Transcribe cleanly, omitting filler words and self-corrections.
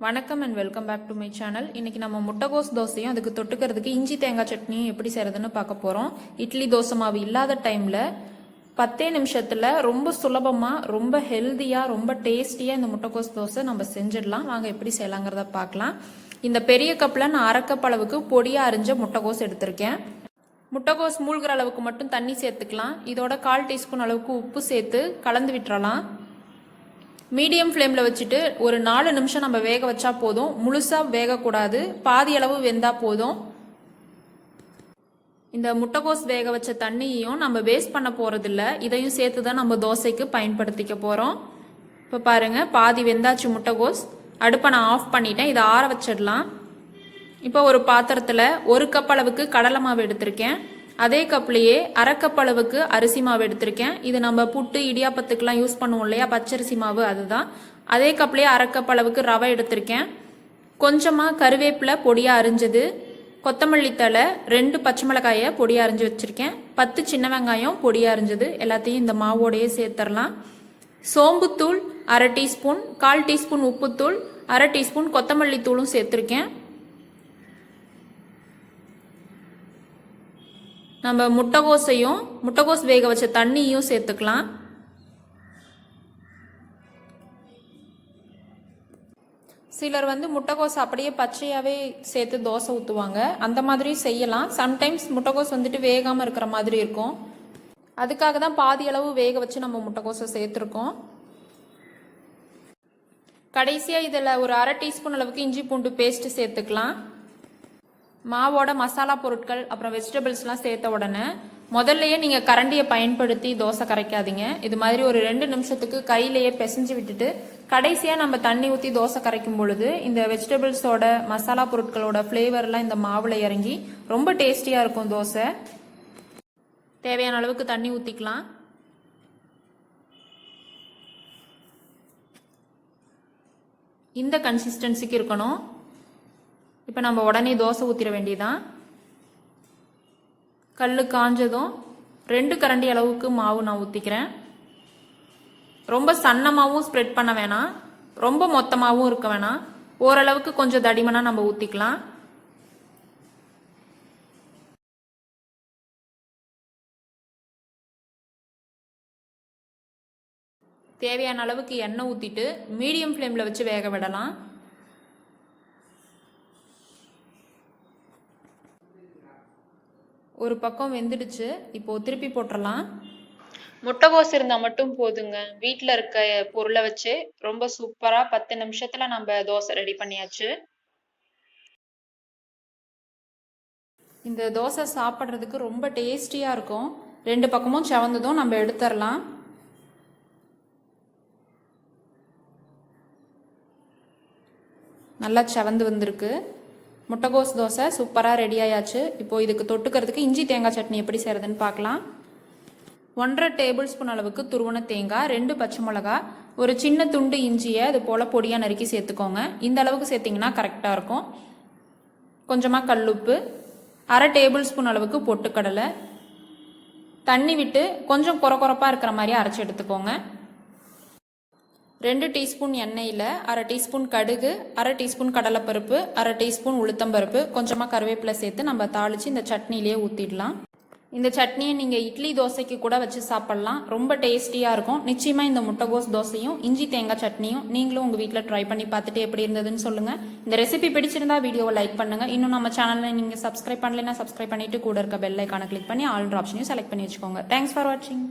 வணக்கம் and welcome back to my channel. இன்னைக்கு நம்ம முட்டைகோஸ் தோசையும் அதுக்கு தொட்டுக்கிறதுக்கு இஞ்சி தேங்காய் சட்னியும் எப்படி செய்யறதுன்னு பார்க்க போகிறோம். இட்லி தோசை மாவு இல்லாத டைமில் 10 நிமிஷத்தில் ரொம்ப சுலபமாக, ரொம்ப ஹெல்த்தியாக, ரொம்ப டேஸ்டியாக இந்த முட்டைகோஸ் தோசை நம்ம செஞ்சிடலாம். வாங்க எப்படி செய்யலாங்கிறத பார்க்கலாம். இந்த பெரிய கப்பில் நான் 1/2 கப் அளவுக்கு பொடியாக அரிஞ்ச முட்டைகோஸ் எடுத்திருக்கேன். முட்டைகோஸ் மூழ்கிற அளவுக்கு மட்டும் தண்ணி சேர்த்துக்கலாம். இதோட 1/4 டீஸ்பூன் அளவுக்கு உப்பு சேர்த்து கலந்து விட்டுறலாம். மீடியம் ஃப்ளேமில் வச்சுட்டு ஒரு 4 நிமிஷம் நம்ம வேக வச்சா போதும். முழுசாக வேகக்கூடாது, பாதி அளவு வெந்தா போதும். இந்த முட்டைகோஸ் வேக வச்ச தண்ணியையும் நம்ம வேஸ்ட் பண்ண போகிறதில்ல, இதையும் சேர்த்து தான் நம்ம தோசைக்கு பயன்படுத்திக்க போகிறோம். இப்போ பாருங்கள், பாதி வெந்தாச்சு முட்டைகோஸ். அடுப்பை நான் ஆஃப் பண்ணிட்டேன். இதை ஆற வச்சிடலாம். இப்போ ஒரு பாத்திரத்தில் 1 கப் அளவுக்கு கடலை மாவு எடுத்திருக்கேன். அதே கப்லேயே 1/2 கப் அளவுக்கு அரிசி மாவு எடுத்திருக்கேன். இது நம்ம புட்டு இடியாப்பத்துக்கெலாம் யூஸ் பண்ணுவோம் இல்லையா, பச்சரிசி மாவு, அதுதான். அதே கப்லேயே 1/2 கப் அளவுக்கு ரவை எடுத்திருக்கேன். கொஞ்சமாக கருவேப்பிலை பொடியாக அரிஞ்சது, கொத்தமல்லி தழை, 2 பச்சை மிளகாயை பொடியாக அரிஞ்சு வச்சுருக்கேன், 10 சின்ன வெங்காயம் பொடியாக அரிஞ்சது, எல்லாத்தையும் இந்த மாவோடையே சேர்த்துடலாம். சோம்புத்தூள் 1/2 டீஸ்பூன், 1/4 டீஸ்பூன் உப்புத்தூள், 1/2 டீஸ்பூன் கொத்தமல்லி தூளும் சேர்த்துருக்கேன். நம்ம முட்டைகோஸ் வேக வச்ச தண்ணியும் சேர்த்துக்கலாம். சிலர் முட்டைகோஸ் அப்படியே பச்சையாகவே சேர்த்து தோசை ஊற்றுவாங்க. அந்த மாதிரி செய்யலாம். சம்டைம்ஸ் முட்டைகோஸ் வேகாமல் இருக்கிற மாதிரி இருக்கும். அதுக்காக தான் பாதி அளவு வேக வச்சு நம்ம முட்டைகோஸை சேர்த்துருக்கோம். கடைசியாக இதில் ஒரு 1/2 டீஸ்பூன் அளவுக்கு இஞ்சி பூண்டு பேஸ்ட்டு சேர்த்துக்கலாம். மாவோட மசாலா பொருட்கள் அப்புறம் வெஜிடபிள்ஸ்லாம் சேர்த்த உடனே முதல்லையே நீங்கள் கரண்டியை பயன்படுத்தி தோசை கரைக்காதீங்க. இது மாதிரி ஒரு 2 நிமிஷத்துக்கு கையிலேயே பிசைஞ்சு விட்டுட்டு கடைசியாக நம்ம தண்ணி ஊற்றி தோசை கரைக்கும் பொழுது இந்த வெஜிடபிள்ஸோட மசாலா பொருட்களோட ஃப்ளேவர்லாம் இந்த மாவில் இறங்கி ரொம்ப டேஸ்டியாக இருக்கும் தோசை. தேவையான அளவுக்கு தண்ணி ஊற்றிக்கலாம். இந்த கன்சிஸ்டன்சிக்கு இருக்கணும். இப்போ நம்ம உடனே தோசை ஊற்றிட வேண்டியதான். கல் காஞ்சதும் 2 கரண்டி அளவுக்கு மாவு நான் ஊற்றிக்கிறேன். ரொம்ப சன்னமாகவும் ஸ்ப்ரெட் பண்ண வேணாம், ரொம்ப மொத்தமாகவும் இருக்க வேணாம். ஓரளவுக்கு கொஞ்சம் தடிமனாக நம்ம ஊற்றிக்கலாம். தேவையான அளவுக்கு எண்ணெய் ஊற்றிட்டு மீடியம் ஃப்ளேமில் வச்சு வேக விடலாம். ஒரு பக்கம் வெந்துடுச்சு. இப்போது திருப்பி போட்டுடலாம். முட்டைகோஸ் இருந்தால் மட்டும் போதுங்க. வீட்டில் இருக்க பொருளை வச்சு ரொம்ப சூப்பராக 10 நிமிஷத்தில் நம்ம தோசை ரெடி பண்ணியாச்சு. இந்த தோசை சாப்பிட்றதுக்கு ரொம்ப டேஸ்டியாக இருக்கும். 2 பக்கமும் செவந்ததும் நம்ம எடுத்துடலாம். நல்லா செவந்து வந்திருக்கு. முட்டைகோஸ் தோசை சூப்பராக ரெடி ஆயாச்சு. இப்போது இதுக்கு தொட்டுக்கிறதுக்கு இஞ்சி தேங்காய் சட்னி எப்படி செய்கிறதுன்னு பார்க்கலாம். 1/2 டேபிள் ஸ்பூன் அளவுக்கு துருவன தேங்காய், 2 பச்சை மிளகா, ஒரு சின்ன துண்டு இஞ்சியை அது போல் பொடியாக நறுக்கி சேர்த்துக்கோங்க. இந்த அளவுக்கு சேர்த்திங்கன்னா கரெக்டாக இருக்கும். கொஞ்சமாக கல்லுப்பு, 1/2 டேபிள் ஸ்பூன் அளவுக்கு பொட்டுக்கடலை, தண்ணி விட்டு கொஞ்சம் கொரப்பாக இருக்கிற மாதிரி அரைச்சி எடுத்துக்கோங்க. 2 டீஸ்பூன் எண்ணெயில் 1/2 டீஸ்பூன் கடுகு, 1/2 டீஸ்பூன் கடலைப்பருப்பு, 1/2 டீஸ்பூன் உளுத்தம்பருப்பு, கொஞ்சமாக கருவேப்பிலை சேர்த்து நம்ம தாளித்து இந்த சட்னிலேயே ஊற்றிடலாம். இந்த சட்னியை நீங்கள் இட்லி தோசைக்கு கூட வச்சு சாப்பிட்லாம். ரொம்ப டேஸ்டியாக இருக்கும். நிச்சயமாக இந்த முட்டைகோஸ் தோசையும் இஞ்சி தேங்காய் சட்னியும் நீங்களும் உங்கள் வீட்டில் ட்ரை பண்ணி பார்த்துட்டு எப்படி இருந்ததுன்னு சொல்லுங்கள். இந்த ரெசிபி பிடிச்சிருந்தா வீடியோவை லைக் பண்ணுங்கள். இன்னும் நம்ம சேனலில் நீங்கள் சப்ஸ்கிரைப் பண்ணலைன்னா சப்ஸ்கிரைப் பண்ணிவிட்டு கூட இருக்க பெல் ஐக்கானை கிளிக் பண்ணி ஆல் ஆப்ஷனையும் செலக்ட் பண்ணி வச்சுக்கோங்க. தேங்க்ஸ் ஃபார் வாட்சிங்.